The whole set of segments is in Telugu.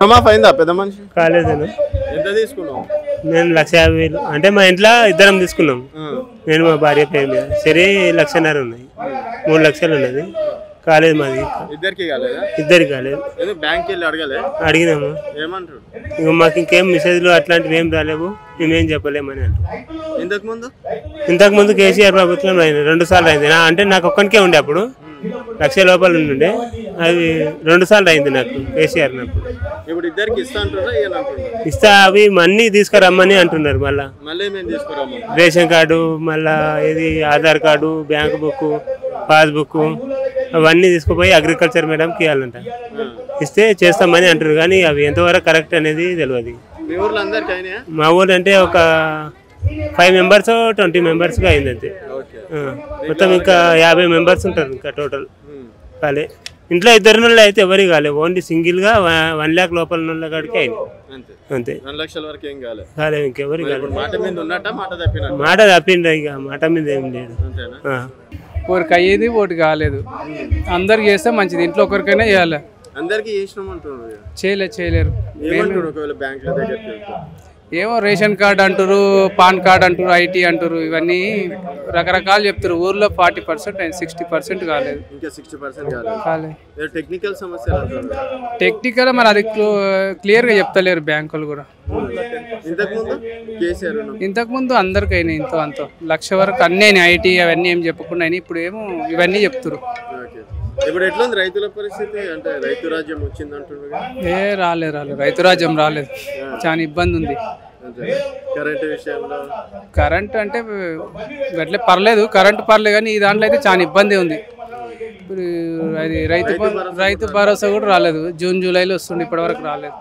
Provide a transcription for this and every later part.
రుణమాఫీ అయిందా పెద్ద మనిషి? కాలేదని ఎంత తీసుకున్నావు? నేను 1,50,000 అంటే మా ఇంట్లో ఇద్దరం తీసుకున్నాం. నేను మా భార్య పేరు మీద సరే 1,00,000 ఉన్నాయి, 3 లక్షలు ఉన్నది. కాలేదు మాది, ఇద్దరికి కాలేదా? ఇద్దరికి కాలేదు. బ్యాంక్ వెళ్ళి అడగలే? అడిగినాము, ఏమంటారు? ఇక మాకు ఇంకేం మెసేజ్లు అట్లాంటివి ఏం రాలేవు, మేమేం చెప్పలేమని అంటారు. ఇంతకుముందు కేసీఆర్ ప్రభుత్వం అయింది, 2 సార్లు అయింది. అంటే నాకు ఒక్కనికే ఉండే అప్పుడు 1,00,000 రూపాయలు ఉండే, అది 2 సార్లు అయింది నాకు కేసీఆర్. ఇప్పుడు ఇద్దరికి ఇస్తా అవి అన్నీ తీసుకురమ్మని అంటున్నారు. మళ్ళీ రేషన్ కార్డు, మళ్ళా ఇది Aadhaar card, bank book, passbook అవన్నీ తీసుకుపోయి అగ్రికల్చర్ మేడంకి ఇవ్వాలంట. ఇస్తే చేస్తామని అంటున్నారు, కానీ అవి ఎంతవరకు కరెక్ట్ అనేది తెలియదు. మా ఊరు అంటే ఒక 5 మెంబర్స్ 20 మెంబర్స్గా అయింది అంతే. మొత్తం ఇంకా 50 మెంబర్స్ ఉంటారు ఇంకా టోటల్. కాలే ఇంట్లో ఇద్దరు నెలలు అయితే ఎవరికి కాలేదు, ఓన్లీ సింగిల్గా 1 lakh లోపల నెల కాడికి అయింది అంతే. 2 లక్షల వరకు ఏం కాలేదు, ఇంకెవరికి కాలేదు. మాట తప్పిండ్రు, ఇక మాట మీద ఏం లేదు. ఒకరికి అయ్యేది ఒకటి కాలేదు. అందరికి చేస్తే మంచిది, ఇంట్లో ఒకరికైనా చేయాలి. అందరికి చేయలేరు. ఏమో రేషన్ కార్డు అంటారు, పాన్ కార్డు అంటారు, ఐటీ అంటారు, ఇవన్నీ రకరకాలు చెప్తారు. ఊర్లో 40% అయింది, 60% కాలేదు. టెక్నికల్ మరి అది క్లియర్గా చెప్తలేరు బ్యాంకులు కూడా. ఇంతకుముందు అందరికైనా ఇంతో అంతో 1,00,000 వరకు అన్నీ ఐటీ అవన్నీ ఏం చెప్పకుండా అయినా, ఇప్పుడు ఏమో ఇవన్నీ చెప్తారు. ఇప్పుడు ఎట్లుంది రైతుల పరిస్థితి? అంటే రైతు రాజ్యం వచ్చింది అంటున్నారు. రాలేదు, రైతు రాజ్యం రాలేదు, చాలా ఇబ్బంది ఉంది. కరెంట్ విషయంలో కరెంట్ అంటే అట్లే పర్లేదు, కరెంట్ పర్లేదు, కానీ ఈ దాంట్లో అయితే చాలా ఇబ్బంది ఉంది. ఇప్పుడు అది రైతు భరోసా కూడా రాలేదు, జూన్ జూలైలో వస్తుంది, ఇప్పటి వరకు రాలేదు.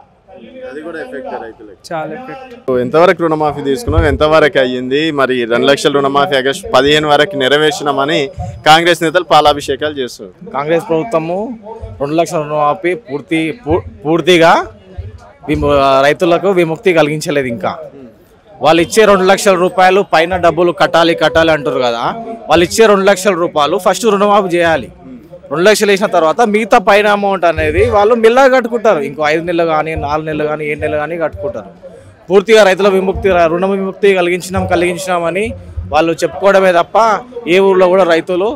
చాలా ఎఫెక్ట్. ఎంతవరకు రుణమాఫీ తీసుకున్నాం, ఎంతవరకు అయ్యింది? మరి 2 లక్షల రుణమాఫీ ఆగస్టు 15 వరకు నెరవేర్చినామని కాంగ్రెస్ నేతలు పాలాభిషేకాలు చేస్తారు. కాంగ్రెస్ ప్రభుత్వము 2 లక్షల రుణమాఫీ పూర్తిగా రైతులకు విముక్తి కలిగించలేదు. ఇంకా వాళ్ళు ఇచ్చే 2 లక్షల రూపాయలు పైన డబ్బులు కట్టాలి అంటారు కదా, వాళ్ళు ఇచ్చే 2 లక్షల రూపాయలు ఫస్ట్ రుణమాఫీ చేయాలి. 2 లక్షలు వేసిన తర్వాత మిగతా పైన అమౌంట్ అనేది వాళ్ళు మెల్లగా కట్టుకుంటారు. ఇంకో 5 నెలలు కానీ 4 నెలలు కానీ 7 నెలలు కానీ కట్టుకుంటారు. పూర్తిగా రైతుల రుణ విముక్తి కలిగించినామని వాళ్ళు చెప్పుకోవడమే తప్ప ఏ ఊళ్ళో కూడా రైతులు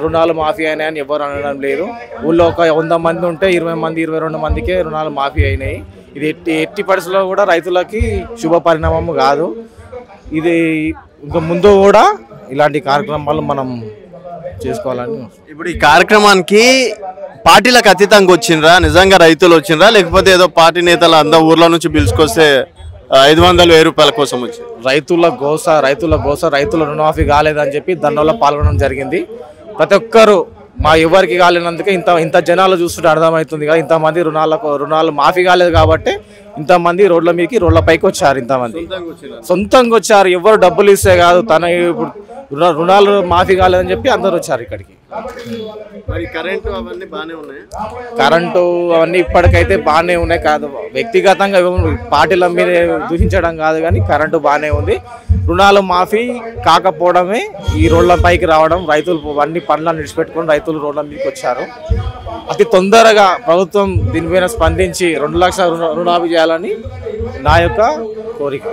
రుణాలు మాఫీ అయినాయని ఎవరు అనడం లేదు. ఊళ్ళో ఒక 100 మంది ఉంటే 20 మంది 22 మందికే రుణాలు మాఫీ అయినాయి. ఇది ఎట్టి పరిస్థితుల్లో కూడా రైతులకి శుభ పరిణామం కాదు. ఇది ఇంకా ముందు కూడా ఇలాంటి కార్యక్రమాలు మనం చేసుకోవాలని. ఇప్పుడు ఈ కార్యక్రమానికి పార్టీలకు అతీతంగా వచ్చిండ్రా? నిజంగా రైతులు వచ్చిండ్రా, లేకపోతే ఏదో పార్టీ నేతలు అందరూ ఊర్ల నుంచి పిలుచుకొస్తే 500-1000 రూపాయల కోసం వచ్చి రైతుల రుణమాఫీ కాలేదని చెప్పి ధర్నాలో పాల్గొనడం జరిగింది. ప్రతి ఒక్కరు మా ఎవరికి కాలేనందుకే ఇంత జనాలు చూస్తుంటే అర్థమవుతుంది కదా, ఇంతమంది రుణాలు మాఫీ కాలేదు కాబట్టి ఇంతమంది రోడ్ల పైకి వచ్చారు. ఇంతమంది సొంతంగా వచ్చారు, ఎవరు డబ్బులు ఇస్తే కాదు, ఇప్పుడు రుణాలు మాఫీ కాలేదని చెప్పి అందరు వచ్చారు ఇక్కడికి. కరెంటు అవన్నీ ఇప్పటికైతే బాగానే ఉన్నాయి. కాదు వ్యక్తిగతంగా పార్టీల మీద దూషించడం కాదు, కానీ కరెంటు బాగానే ఉంది. రుణాలు మాఫీ కాకపోవడమే ఈ రోడ్ల పైకి రావడం, రైతులు అన్ని పనులను విడిచిపెట్టుకొని రైతులు రోడ్ల మీదకి వచ్చారు. అతి తొందరగా ప్రభుత్వం దీనిపైన స్పందించి 2 లక్షల రుణమాఫీ చేయాలని నా యొక్క కోరిక.